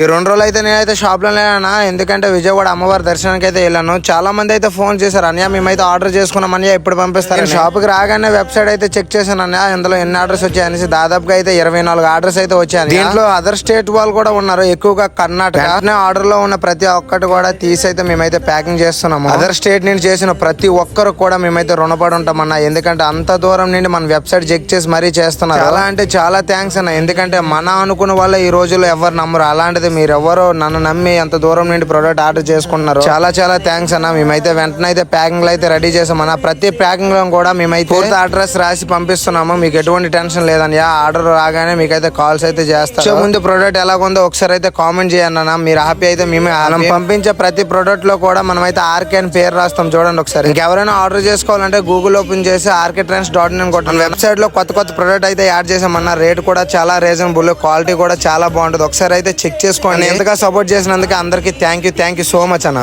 ఈ 2 రోజులు అయితే నేనైతే షాప్ లో లేనా, ఎందుకంటే విజయవాడ అమ్మవారి దర్శనానికి అయితే వెళ్ళాను. చాలా మంది అయితే ఫోన్ చేశారు, అన్నయ్య మేమైతే ఆర్డర్ చేసుకున్నాం అన్నయ్య ఎప్పుడు పంపిస్తారు. షాప్ కి రాగానే వెబ్సైట్ అయితే చెక్ చేశాను అన్నయ్య, ఇందులో ఎన్ని ఆర్డర్స్ వచ్చాయనేసి. దాదాపుగా అయితే 24 ఆర్డర్స్ అయితే వచ్చాయి. దీంట్లో అదర్ స్టేట్ వాళ్ళు కూడా ఉన్నారు, ఎక్కువగా కర్ణాటక. ఆర్డర్ లో ఉన్న ప్రతి ఒక్కటి కూడా తీసి అయితే మేమైతే ప్యాకింగ్ చేస్తున్నాము. అదర్ స్టేట్ నుంచి చేసిన ప్రతి ఒక్కరు కూడా మేమైతే రుణపడి ఉంటామన్నా, ఎందుకంటే అంత దూరం నుండి మన వెబ్సైట్ చెక్ చేసి మరీ చేస్తున్నారు. చాలా అంటే చాలా థ్యాంక్స్ అన్న, ఎందుకంటే మన అనుకున్న వాళ్ళ ఈ రోజుల్లో ఎవరు నమ్మరు. అలాంటిది మీరెవరో నన్ను నమ్మి అంత దూరం నుండి ప్రోడక్ట్ ఆర్డర్ చేసుకుంటున్నారు. చాలా చాలా థ్యాంక్స్ అన్న. మేమైతే వెంటనే అయితే ప్యాకింగ్ అయితే రెడీ చేసామన్నా. ప్రతి ప్యాకింగ్ లో కూడా మేమైతే పూర్తి అడ్రస్ రాసి పంపిస్తున్నాము. మీకు ఎటువంటి టెన్షన్ లేదన్నయ్య. ఆర్డర్ రాగానే మీకైతే కాల్స్ అయితే చేస్తాం. ముందు ప్రోడక్ట్ ఎలాగుందో ఒకసారి అయితే కామెంట్ చేయండి అన్న. మీరు హ్యాపీ అయితే మేమే. మనం పంపించే ప్రతి ప్రోడక్ట్ లో కూడా మనమైతే ఆర్కే అని పేరు రాస్తాం, చూడండి ఒకసారి. ఇంకెవరైనా ఆర్డర్ చేసుకోవాలంటే గూగుల్ ఓపెన్ చేసి rktrends.in అని కొట్టండి. వెబ్సైట్ లో కొత్త కొత్త ప్రోడక్ట్ అయితే యాడ్ చేసామన్నా. రేట్ కూడా చాలా రీజనబుల్, క్వాలిటీ కూడా చాలా బాగుంటుంది. ఒకసారి అయితే చెక్ చేసుకోండి. ఎంతగా సపోర్ట్ చేసినందుకు అందరికీ థ్యాంక్ యూ సో మచ్ అన్న.